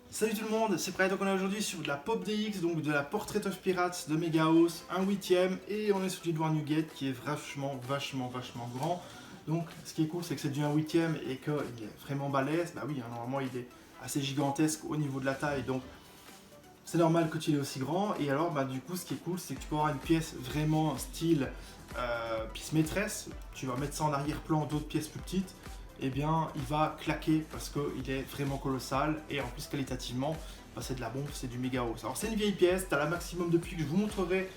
Salut tout le monde, c'est Prêt, donc on est aujourd'hui sur de la Pop DX, donc de la Portrait of Pirates de Megahouse, un huitième, et on est sur du Edward Nugget qui est vachement grand. Donc ce qui est cool, c'est que c'est du 1 huitième et qu'il est vraiment balèze. Bah oui, hein, normalement il est assez gigantesque au niveau de la taille, donc c'est normal que tu est aussi grand. Et alors bah du coup ce qui est cool, c'est que tu peux avoir une pièce vraiment style pièce maîtresse. Tu vas mettre ça en arrière-plan d'autres pièces plus petites, et bien il va claquer parce qu'il est vraiment colossal, et en plus qualitativement bah, c'est de la bombe, c'est du Megahouse. Alors c'est une vieille pièce, tu as la maximum depuis que je vous montrerai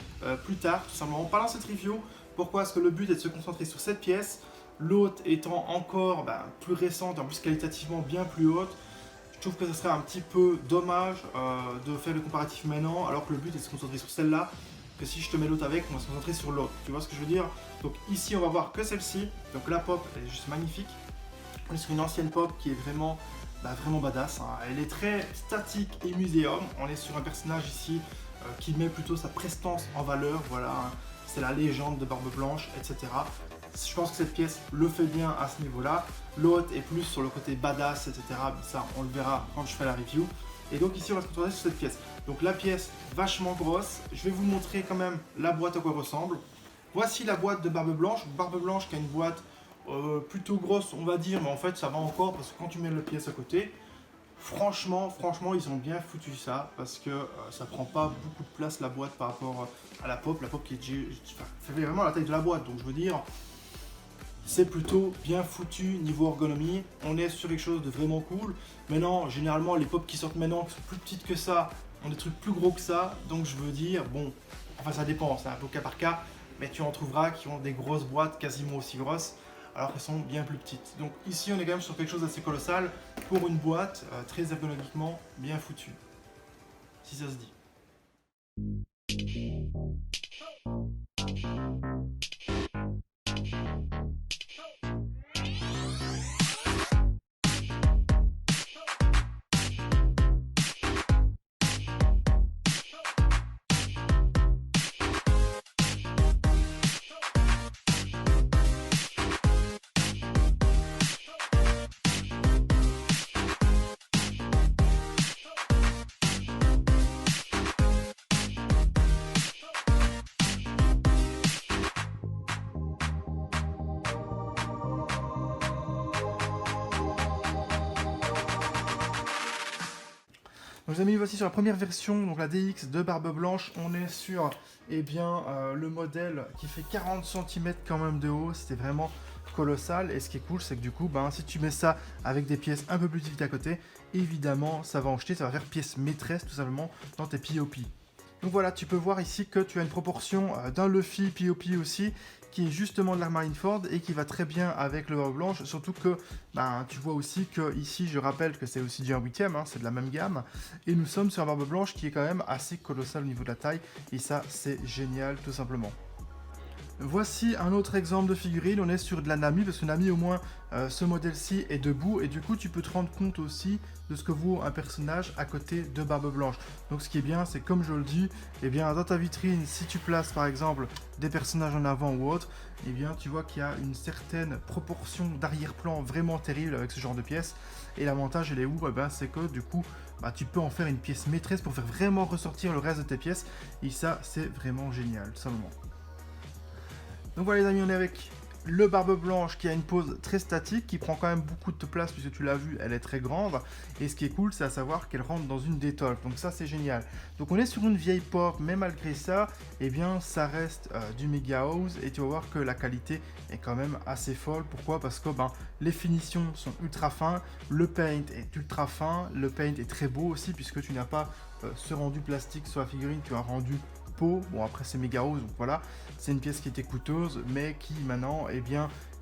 plus tard, tout simplement pas dans cette review. Pourquoi? Parce que le but est de se concentrer sur cette pièce, l'autre étant encore plus récente, en plus qualitativement bien plus haute. Je trouve que ce serait un petit peu dommage de faire le comparatif maintenant, alors que le but est de se concentrer sur celle-là, que si je te mets l'autre avec, on va se concentrer sur l'autre. Tu vois ce que je veux dire? Donc ici, on va voir que celle-ci. Donc la pop, elle est juste magnifique. On est sur une ancienne pop qui est vraiment badass, hein. Elle est très statique et muséum. On est sur un personnage ici qui met plutôt sa prestance en valeur. Voilà, hein. C'est la légende de Barbe Blanche, etc. Je pense que cette pièce le fait bien à ce niveau-là. L'autre est plus sur le côté badass, etc. Ça, on le verra quand je ferai la review. Et donc ici, on va se concentrer sur cette pièce. Donc la pièce vachement grosse. Je vais vous montrer quand même la boîte à quoi ressemble. Voici la boîte de Barbe Blanche. Barbe Blanche qui a une boîte plutôt grosse, on va dire, mais en fait ça va encore parce que quand tu mets le pièce à côté, franchement, ils ont bien foutu ça parce que ça prend pas beaucoup de place la boîte par rapport à la pop qui fait vraiment la taille de la boîte. Donc je veux dire, c'est plutôt bien foutu niveau ergonomie. On est sur quelque chose de vraiment cool. Maintenant, généralement, les pop qui sortent maintenant, qui sont plus petites que ça, ont des trucs plus gros que ça. Donc je veux dire, bon, enfin ça dépend, c'est un peu cas par cas, mais tu en trouveras qui ont des grosses boîtes quasiment aussi grosses, alors qu'elles sont bien plus petites. Donc ici, on est quand même sur quelque chose d'assez colossal pour une boîte très ergonomiquement bien foutue, si ça se dit. Donc les amis, voici sur la première version, donc la DX de Barbe Blanche. On est sur le modèle qui fait 40 cm quand même de haut. C'était vraiment colossal. Et ce qui est cool, c'est que du coup, si tu mets ça avec des pièces un peu plus petites à côté, évidemment, ça va en jeter, ça va faire pièce maîtresse tout simplement dans tes POP. Donc voilà, tu peux voir ici que tu as une proportion d'un Luffy POP aussi, qui est justement de l'Air Marineford et qui va très bien avec le Barbe Blanche, surtout que tu vois aussi que ici, je rappelle que c'est aussi du 1 huitième, hein, c'est de la même gamme, et nous sommes sur un Barbe Blanche qui est quand même assez colossal au niveau de la taille, et ça c'est génial tout simplement. Voici un autre exemple de figurine, on est sur de la Nami, parce que Nami au moins ce modèle-ci est debout, et du coup tu peux te rendre compte aussi de ce que vaut un personnage à côté de Barbe Blanche. Donc ce qui est bien, c'est comme je le dis, dans ta vitrine, si tu places par exemple des personnages en avant ou autre, tu vois qu'il y a une certaine proportion d'arrière-plan vraiment terrible avec ce genre de pièces, et l'avantage elle est où? C'est que du coup tu peux en faire une pièce maîtresse pour faire vraiment ressortir le reste de tes pièces, et ça c'est vraiment génial, tout simplement. Donc voilà les amis, on est avec le Barbe Blanche qui a une pose très statique, qui prend quand même beaucoup de place puisque tu l'as vu, elle est très grande. Et ce qui est cool, c'est à savoir qu'elle rentre dans une détolfe, donc ça c'est génial. Donc on est sur une vieille pop, mais malgré ça, ça reste du Megahouse, et tu vas voir que la qualité est quand même assez folle. Pourquoi? Parce que les finitions sont ultra fins, le paint est ultra fin, le paint est très beau aussi puisque tu n'as pas ce rendu plastique sur la figurine, tu as un rendu peau. Bon après c'est Megahouse, donc voilà, c'est une pièce qui était coûteuse mais qui maintenant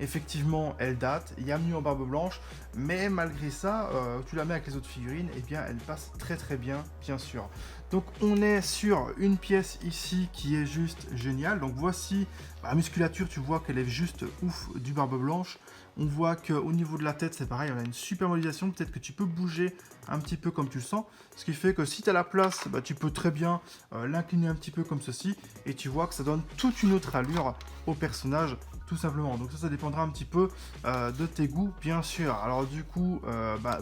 effectivement elle date. Il y a mieux en Barbe Blanche, mais malgré ça tu la mets avec les autres figurines, elle passe très bien sûr. Donc on est sur une pièce ici qui est juste géniale. Donc voici la musculature, tu vois qu'elle est juste ouf du Barbe Blanche. On voit qu'au niveau de la tête, c'est pareil, on a une super modélisation. Peut-être que tu peux bouger un petit peu comme tu le sens. Ce qui fait que si tu as la place, tu peux très bien l'incliner un petit peu comme ceci. Et tu vois que ça donne toute une autre allure au personnage tout simplement. Donc ça dépendra un petit peu de tes goûts, bien sûr. Alors du coup,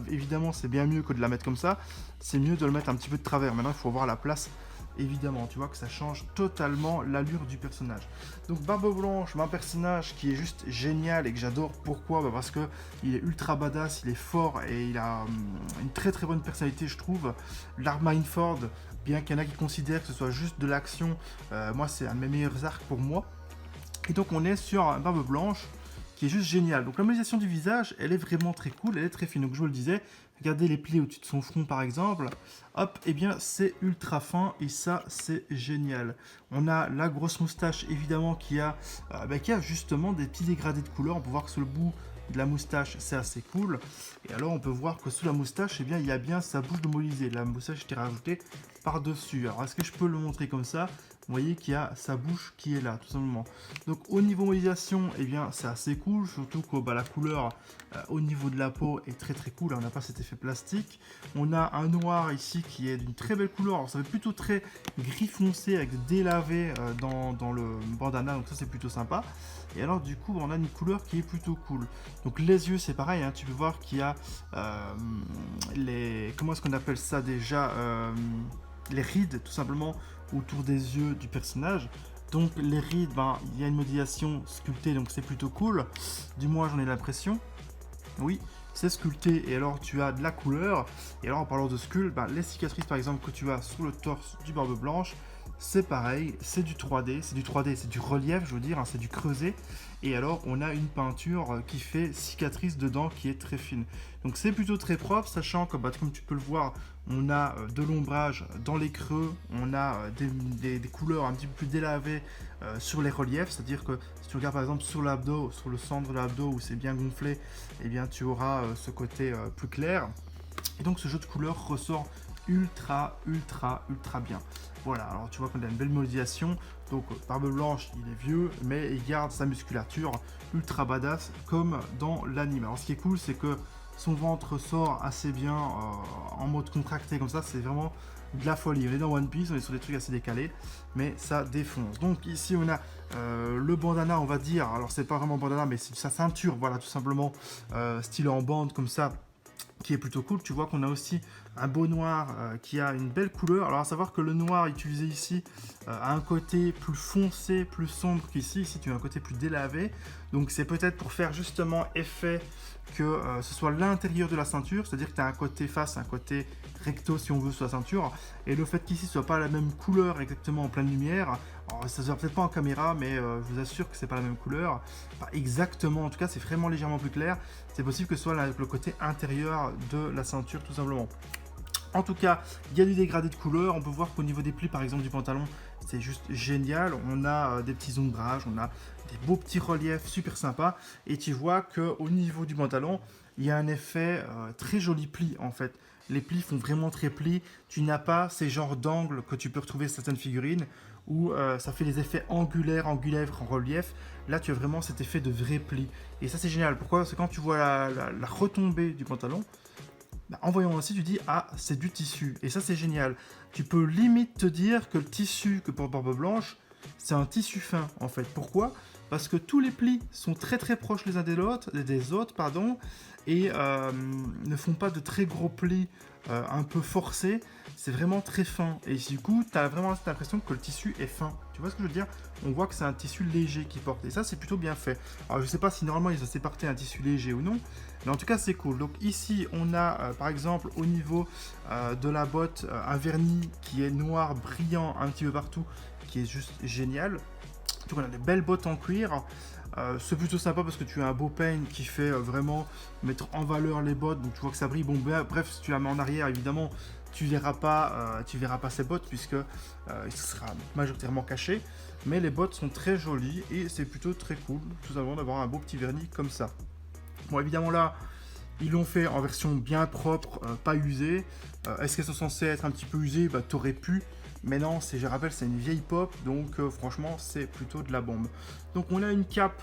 évidemment, c'est bien mieux que de la mettre comme ça. C'est mieux de le mettre un petit peu de travers. Maintenant, il faut voir la place. Évidemment, tu vois que ça change totalement l'allure du personnage. Donc Barbe Blanche, un personnage qui est juste génial et que j'adore. Pourquoi? Parce que il est ultra badass, il est fort et il a une très très bonne personnalité, je trouve. L'arc Mindford, bien qu'il y en a qui considèrent que ce soit juste de l'action, moi c'est un de mes meilleurs arcs pour moi. Et donc on est sur un Barbe Blanche qui est juste génial. Donc la modélisation du visage, elle est vraiment très cool, elle est très fine. Donc je vous le disais, regardez les plis au-dessus de son front par exemple. Hop, et bien c'est ultra fin et ça c'est génial. On a la grosse moustache évidemment qui a justement des petits dégradés de couleur. On peut voir que sur le bout de la moustache c'est assez cool. Et alors on peut voir que sous la moustache, il y a bien sa bouche de modélisée. La moustache était rajoutée par-dessus. Alors est-ce que je peux le montrer comme ça? Vous voyez qu'il y a sa bouche qui est là, tout simplement. Donc au niveau modélisation, c'est assez cool, surtout que la couleur au niveau de la peau est très très cool. On n'a pas cet effet plastique. On a un noir ici qui est d'une très belle couleur. Alors ça fait plutôt très gris foncé avec délavé dans le bandana, donc ça c'est plutôt sympa. Et alors du coup on a une couleur qui est plutôt cool. Donc les yeux c'est pareil, hein, tu peux voir qu'il y a comment est-ce qu'on appelle ça déjà, les rides tout simplement autour des yeux du personnage. Donc les rides, il y a une modélisation sculptée, donc c'est plutôt cool. Du moins j'en ai l'impression. Oui, c'est sculpté et alors tu as de la couleur. Et alors en parlant de sculpte, les cicatrices par exemple que tu as sur le torse du Barbe Blanche, c'est pareil, c'est du 3D, c'est du relief, je veux dire, hein, c'est du creusé. Et alors on a une peinture qui fait cicatrice dedans qui est très fine. Donc c'est plutôt très propre, sachant que comme tu peux le voir, on a de l'ombrage dans les creux, on a des couleurs un petit peu plus délavées sur les reliefs, c'est-à-dire que si tu regardes par exemple sur l'abdos, sur le centre de l'abdos où c'est bien gonflé, eh bien tu auras ce côté plus clair. Et donc ce jeu de couleurs ressort ultra bien. Voilà, alors tu vois qu'on a une belle modélisation. Donc Barbe Blanche, il est vieux, mais il garde sa musculature ultra badass comme dans l'anime. Alors ce qui est cool, c'est que son ventre sort assez bien en mode contracté comme ça, c'est vraiment de la folie. On est dans One Piece, on est sur des trucs assez décalés, mais ça défonce. Donc ici on a le bandana, on va dire, alors c'est pas vraiment bandana, mais c'est sa ceinture, voilà, tout simplement, style en bande comme ça, qui est plutôt cool. Tu vois qu'on a aussi un beau noir qui a une belle couleur. Alors à savoir que le noir utilisé ici a un côté plus foncé, plus sombre qu'ici. Ici tu as un côté plus délavé. Donc c'est peut-être pour faire justement effet que ce soit l'intérieur de la ceinture, c'est-à-dire que tu as un côté face, un côté recto si on veut sur la ceinture, et le fait qu'ici ce soit pas la même couleur exactement en pleine lumière, alors, ça se voit peut-être pas en caméra, mais je vous assure que c'est pas la même couleur, pas exactement, en tout cas c'est vraiment légèrement plus clair, c'est possible que ce soit le côté intérieur de la ceinture tout simplement. En tout cas, il y a du dégradé de couleur. On peut voir qu'au niveau des plis, par exemple, du pantalon, c'est juste génial. On a des petits ombrages, on a des beaux petits reliefs super sympas. Et tu vois qu'au niveau du pantalon, il y a un effet très joli pli, en fait. Les plis font vraiment très plis. Tu n'as pas ces genres d'angles que tu peux retrouver sur certaines figurines où ça fait des effets angulaires en relief. Là, tu as vraiment cet effet de vrai pli. Et ça, c'est génial. Pourquoi? Parce que quand tu vois la retombée du pantalon, en voyant aussi, tu dis « Ah, c'est du tissu ». Et ça, c'est génial. Tu peux limite te dire que le tissu que pour Barbe Blanche, c'est un tissu fin, en fait. Pourquoi? Parce que tous les plis sont très très proches les uns des autres, et ne font pas de très gros plis un peu forcés. C'est vraiment très fin. Et du coup, tu as vraiment cette impression que le tissu est fin. Tu vois ce que je veux dire? On voit que c'est un tissu léger qui porte. Et ça, c'est plutôt bien fait. Alors, je sais pas si normalement, ils ont séparé un tissu léger ou non. Mais en tout cas, c'est cool. Donc ici, on a par exemple au niveau de la botte un vernis qui est noir, brillant un petit peu partout, qui est juste génial. Donc on a des belles bottes en cuir. C'est plutôt sympa parce que tu as un beau paint qui fait vraiment mettre en valeur les bottes. Donc tu vois que ça brille. Bon, bref, si tu la mets en arrière, évidemment, tu verras pas ces bottes puisque il sera majoritairement caché. Mais les bottes sont très jolies et c'est plutôt très cool, tout simplement, d'avoir un beau petit vernis comme ça. Bon, évidemment là, ils l'ont fait en version bien propre, pas usée. Est-ce qu'elles sont censées être un petit peu usées? T'aurais pu. Mais non, je rappelle, c'est une vieille pop, donc franchement, c'est plutôt de la bombe. Donc on a une cape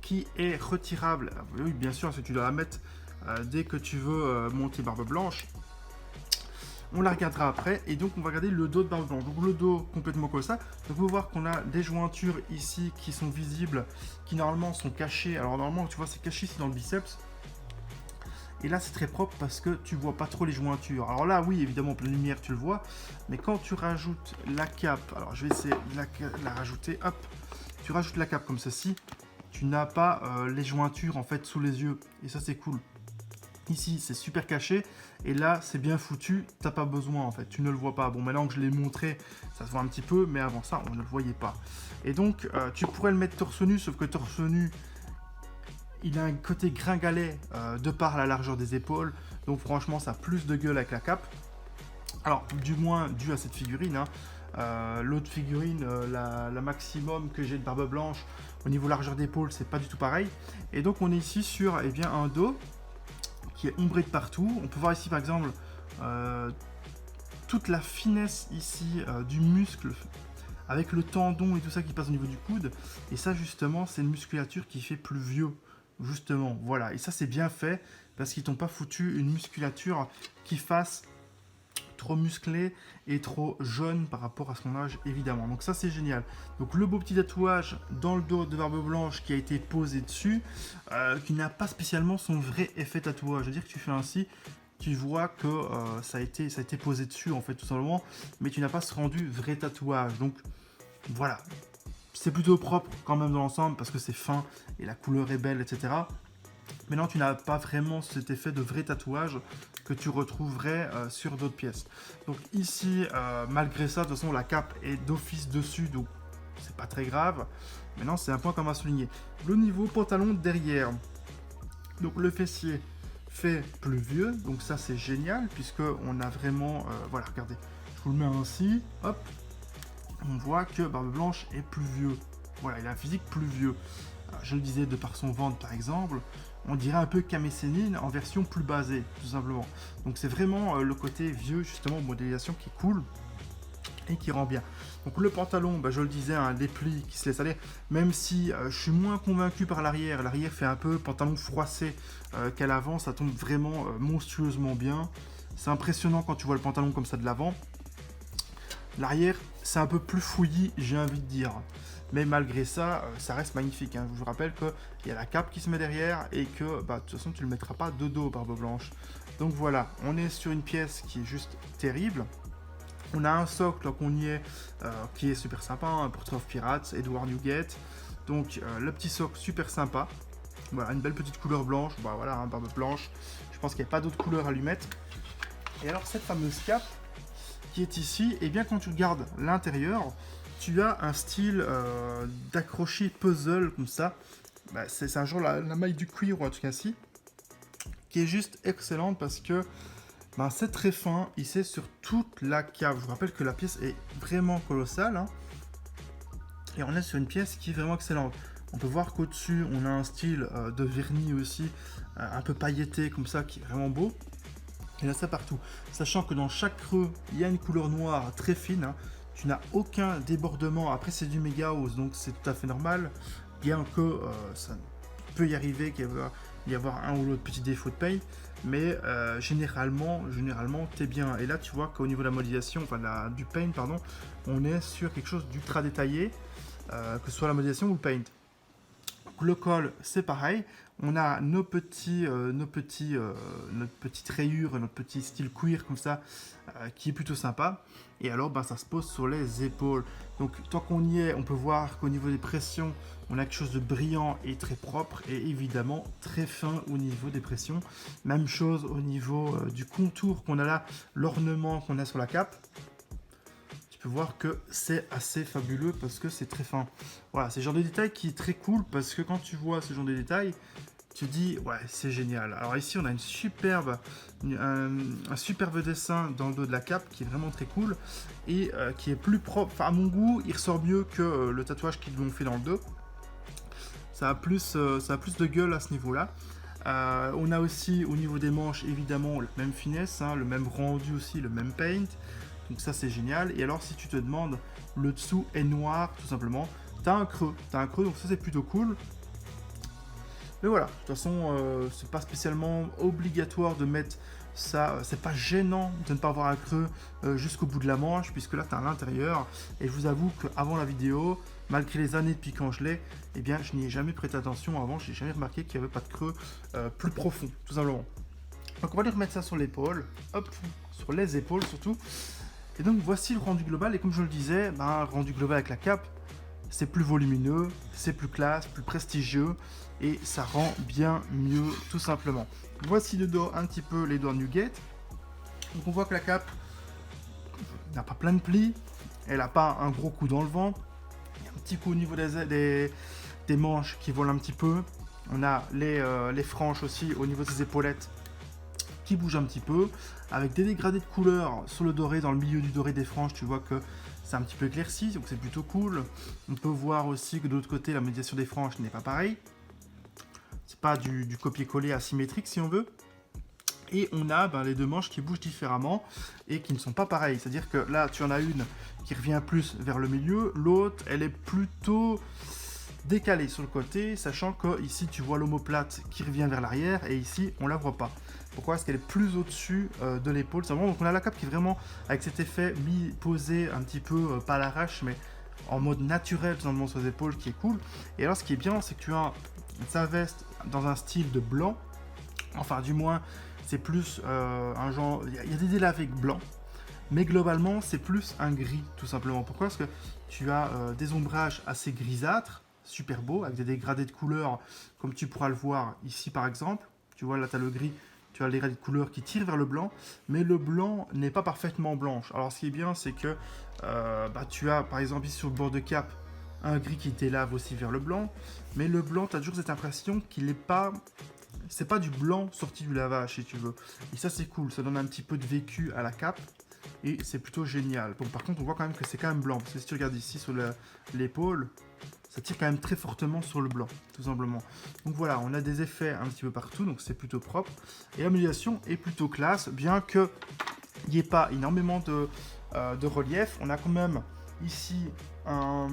qui est retirable. Oui, bien sûr, si tu dois la mettre dès que tu veux monter Barbe Blanche. On la regardera après. Et donc, on va regarder le dos de Barbe Blanche. Donc, le dos complètement comme ça. Donc, vous voir qu'on a des jointures ici qui sont visibles, qui normalement sont cachées. Alors, normalement, tu vois, c'est caché ici dans le biceps. Et là, c'est très propre parce que tu vois pas trop les jointures. Alors là, oui, évidemment, en pleine lumière, tu le vois. Mais quand tu rajoutes la cape, alors je vais essayer de la rajouter, hop. Tu rajoutes la cape comme ceci, tu n'as pas les jointures en fait sous les yeux. Et ça, c'est cool. Ici, c'est super caché. Et là, c'est bien foutu. T'as pas besoin en fait. Tu ne le vois pas. Bon, maintenant que je l'ai montré, ça se voit un petit peu. Mais avant ça, on ne le voyait pas. Et donc, tu pourrais le mettre torse nu. Sauf que torse nu, il a un côté gringalet de par la largeur des épaules. Donc franchement, ça a plus de gueule avec la cape. Alors, du moins dû à cette figurine. Hein. L'autre figurine, la maximum que j'ai de Barbe Blanche, au niveau largeur d'épaule, c'est pas du tout pareil. Et donc, on est ici sur un dos qui est ombré de partout. On peut voir ici, par exemple, toute la finesse ici du muscle avec le tendon et tout ça qui passe au niveau du coude. Et ça, justement, c'est une musculature qui fait plus vieux. Justement, voilà. Et ça, c'est bien fait parce qu'ils t'ont pas foutu une musculature qui fasse trop musclé et trop jeune par rapport à son âge, évidemment. Donc ça, c'est génial. Donc le beau petit tatouage dans le dos de Barbe Blanche qui a été posé dessus, qui n'a pas spécialement son vrai effet tatouage. Je veux dire que tu fais ainsi, tu vois que ça a été posé dessus, en fait, tout simplement, mais tu n'as pas ce rendu vrai tatouage. Donc voilà. C'est plutôt propre quand même dans l'ensemble parce que c'est fin et la couleur est belle, etc. Mais non, tu n'as pas vraiment cet effet de vrai tatouage que tu retrouverais sur d'autres pièces. Donc ici, malgré ça, de toute façon, la cape est d'office dessus, donc c'est pas très grave. Maintenant, c'est un point qu'on va souligner. Le niveau pantalon derrière. Donc le fessier fait plus vieux, donc ça c'est génial puisque on a vraiment, voilà, regardez, je vous le mets ainsi, hop. On voit que Barbe Blanche est plus vieux. Voilà, il a un physique plus vieux. Alors, je le disais, de par son ventre par exemple, on dirait un peu Kame Sennin en version plus basée, tout simplement. Donc c'est vraiment le côté vieux, justement, modélisation qui est cool et qui rend bien. Donc le pantalon, je le disais, les plis qui se laissent aller, même si je suis moins convaincu par l'arrière. L'arrière fait un peu pantalon froissé qu'à l'avant, ça tombe vraiment monstrueusement bien. C'est impressionnant quand tu vois le pantalon comme ça de l'avant. L'arrière, c'est un peu plus fouillis, j'ai envie de dire. Mais malgré ça, ça reste magnifique. Hein. Je vous rappelle qu'il y a la cape qui se met derrière et que, de toute façon, tu ne le mettras pas de dos, Barbe Blanche. Donc voilà, on est sur une pièce qui est juste terrible. On a un socle, donc on y est, qui est super sympa, un Portrait of Pirates, Edward Newgate. Donc le petit socle super sympa. Voilà, une belle petite couleur blanche. Voilà, Barbe Blanche. Je pense qu'il n'y a pas d'autre couleur à lui mettre. Et alors cette fameuse cape qui est ici, et bien quand tu regardes l'intérieur, tu as un style d'accroché puzzle comme ça. C'est un genre la maille du cuir ou un truc ainsi, qui est juste excellente parce que c'est très fin, il c'est sur toute la cape. Je vous rappelle que la pièce est vraiment colossale, hein, et on est sur une pièce qui est vraiment excellente. On peut voir qu'au-dessus, on a un style de vernis aussi, un peu pailleté comme ça, qui est vraiment beau. Et là, ça partout. Sachant que dans chaque creux, il y a une couleur noire très fine. Hein. Tu n'as aucun débordement. Après, c'est du méga hausse, donc c'est tout à fait normal. Bien que ça peut y arriver qu'il y avoir un ou l'autre petit défaut de paye. Mais généralement, t'es bien. Et là, tu vois qu'au niveau de la modélisation, du paint, pardon, on est sur quelque chose d'ultra détaillé, que ce soit la modélisation ou le paint. Le col, c'est pareil. On a notre petite rayure, notre petit style cuir comme ça, qui est plutôt sympa. Et alors, ça se pose sur les épaules. Donc, tant qu'on y est, on peut voir qu'au niveau des pressions, on a quelque chose de brillant et très propre. Et évidemment, très fin au niveau des pressions. Même chose au niveau du contour qu'on a là, l'ornement qu'on a sur la cape. Tu peux voir que c'est assez fabuleux parce que c'est très fin. Voilà, c'est le genre de détail qui est très cool parce que quand tu vois ce genre de détails, tu dis ouais, c'est génial. Alors ici, on a un superbe dessin dans le dos de la cape qui est vraiment très cool et qui est plus propre. Enfin, à mon goût, il ressort mieux que le tatouage qu'ils lui ont fait dans le dos. Ça a plus de gueule à ce niveau-là. On a aussi au niveau des manches évidemment la même finesse, hein, le même rendu aussi, le même paint. Donc ça c'est génial. Et alors si tu te demandes, le dessous est noir tout simplement. T'as un creux, donc ça c'est plutôt cool. Mais voilà, de toute façon c'est pas spécialement obligatoire de mettre ça, c'est pas gênant de ne pas avoir un creux jusqu'au bout de la manche, puisque là tu as à l'intérieur. Et je vous avoue qu'avant la vidéo, malgré les années depuis quand je l'ai, eh bien je n'y ai jamais prêté attention avant, j'ai jamais remarqué qu'il n'y avait pas de creux plus profond, tout simplement. Donc on va lui remettre ça sur l'épaule, hop, sur les épaules surtout. Et donc voici le rendu global, et comme je le disais, rendu global avec la cape, c'est plus volumineux, c'est plus classe, plus prestigieux, et ça rend bien mieux tout simplement. Voici le dos, un petit peu les doigts Nugget. Donc on voit que la cape n'a pas plein de plis, elle n'a pas un gros coup dans le vent, il y a un petit coup au niveau des manches qui volent un petit peu. On a les franges aussi au niveau des épaulettes qui bougent un petit peu, avec des dégradés de couleur sur le doré, dans le milieu du doré des franges, tu vois que c'est un petit peu éclairci, donc c'est plutôt cool. On peut voir aussi que de l'autre côté, la modélisation des franges n'est pas pareil. C'est pas du copier-coller asymétrique si on veut. Et on a les deux manches qui bougent différemment et qui ne sont pas pareilles. C'est-à-dire que là, tu en as une qui revient plus vers le milieu, l'autre, elle est plutôt décalée sur le côté, sachant que ici, tu vois l'omoplate qui revient vers l'arrière et ici, on la voit pas. Pourquoi? Parce qu'elle est plus au-dessus de l'épaule. Donc on a la cape qui est vraiment avec cet effet posé un petit peu, pas à l'arrache, mais en mode naturel tout simplement sur les épaules, qui est cool. Et alors ce qui est bien, c'est que tu as sa veste dans un style de blanc. Enfin du moins, c'est plus un genre... Il y a des délavés blancs, mais globalement, c'est plus un gris tout simplement. Pourquoi? Parce que tu as des ombrages assez grisâtres, super beaux, avec des dégradés de couleurs, comme tu pourras le voir ici par exemple. Tu vois, là tu as le gris. Tu as les dégradés de couleurs qui tirent vers le blanc, mais le blanc n'est pas parfaitement blanche. Alors ce qui est bien, c'est que tu as par exemple ici sur le bord de cape un gris qui délave aussi vers le blanc, mais le blanc, tu as toujours cette impression qu'il n'est pas... C'est pas du blanc sorti du lavage si tu veux. Et ça c'est cool, ça donne un petit peu de vécu à la cape, et c'est plutôt génial. Bon, par contre on voit quand même que c'est quand même blanc, parce que si tu regardes ici sur l'épaule, ça tire quand même très fortement sur le blanc, tout simplement. Donc voilà, on a des effets un petit peu partout, donc c'est plutôt propre. Et la modélisation est plutôt classe, bien qu'il n'y ait pas énormément de relief. On a quand même ici un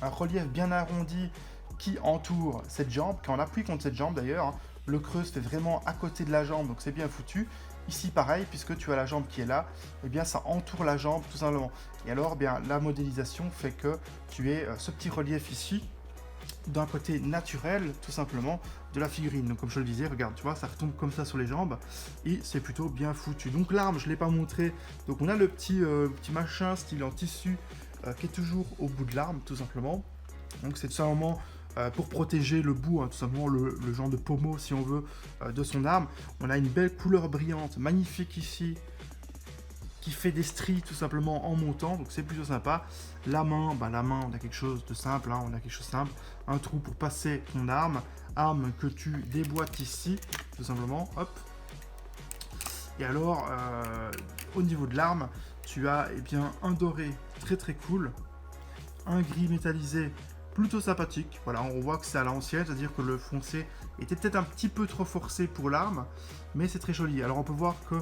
relief bien arrondi qui entoure cette jambe. Quand on appuie contre cette jambe d'ailleurs, le creux se fait vraiment à côté de la jambe, donc c'est bien foutu. Ici pareil, puisque tu as la jambe qui est là, et bien ça entoure la jambe tout simplement. Et alors bien la modélisation fait que tu aies ce petit relief ici d'un côté naturel tout simplement de la figurine. Donc comme je le disais, regarde, tu vois, ça retombe comme ça sur les jambes et c'est plutôt bien foutu. Donc l'arme, je ne l'ai pas montré. Donc on a le petit machin style en tissu qui est toujours au bout de l'arme tout simplement. Donc c'est tout simplement pour protéger le bout, tout simplement le genre de pommeau si on veut de son arme. On a une belle couleur brillante, magnifique ici, qui fait des stries tout simplement en montant, donc c'est plutôt sympa. La main, on a quelque chose de simple, on a quelque chose de simple, un trou pour passer ton arme que tu déboîtes ici, tout simplement, hop. Et alors, au niveau de l'arme, tu as un doré très très cool, un gris métallisé plutôt sympathique. Voilà, on voit que c'est à l'ancienne, c'est-à-dire que le foncé était peut-être un petit peu trop forcé pour l'arme, mais c'est très joli. Alors on peut voir que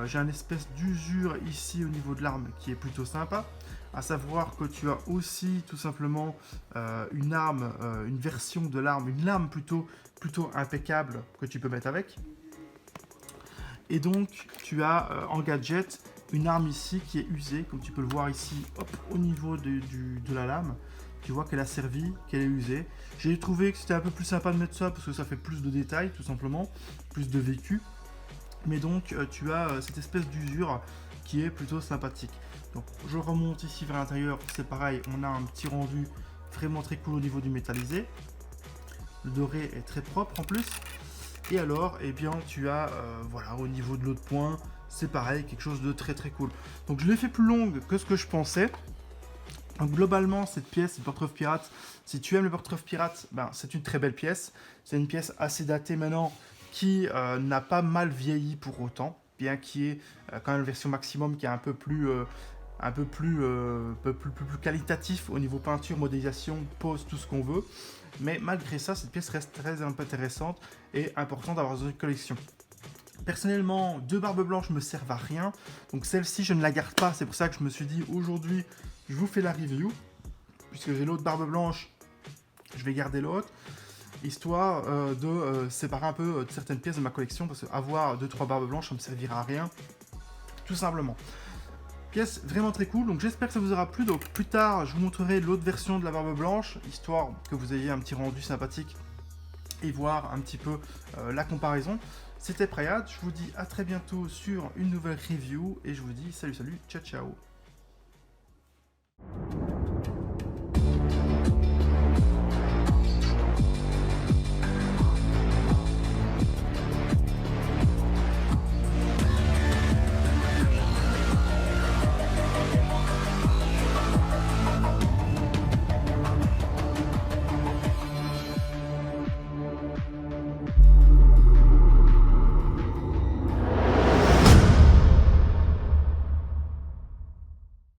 j'ai une espèce d'usure ici au niveau de l'arme qui est plutôt sympa, à savoir que tu as aussi tout simplement une version de l'arme, une lame plutôt impeccable que tu peux mettre avec. Et donc tu as en gadget une arme ici qui est usée, comme tu peux le voir ici, hop, au niveau de la lame. Tu vois qu'elle a servi, qu'elle est usée. J'ai trouvé que c'était un peu plus sympa de mettre ça parce que ça fait plus de détails tout simplement, plus de vécu. Mais donc tu as cette espèce d'usure qui est plutôt sympathique. Donc je remonte ici vers l'intérieur, c'est pareil, on a un petit rendu vraiment très cool au niveau du métallisé. Le doré est très propre en plus. Et alors, tu as, voilà, au niveau de l'autre point, c'est pareil, quelque chose de très très cool. Donc je l'ai fait plus longue que ce que je pensais. Donc globalement, cette pièce, le Portrait of Pirates, si tu aimes le Portrait of Pirates, c'est une très belle pièce. C'est une pièce assez datée maintenant, qui n'a pas mal vieilli pour autant, bien qu'il y ait quand même une version maximum qui est un peu plus qualitatif au niveau peinture, modélisation, pose, tout ce qu'on veut. Mais malgré ça, cette pièce reste très intéressante et importante d'avoir dans une collection. Personnellement, deux barbes blanches me servent à rien, donc celle-ci je ne la garde pas. C'est pour ça que je me suis dit aujourd'hui, je vous fais la review, puisque j'ai l'autre barbe blanche, je vais garder l'autre. histoire de séparer un peu certaines pièces de ma collection, parce qu'avoir 2-3 barbes blanches, ça me servira à rien, tout simplement. Pièce vraiment très cool, donc j'espère que ça vous aura plu. Donc plus tard, je vous montrerai l'autre version de la barbe blanche, histoire que vous ayez un petit rendu sympathique et voir un petit peu la comparaison. C'était Prayad, je vous dis à très bientôt sur une nouvelle review, et je vous dis salut, ciao ciao.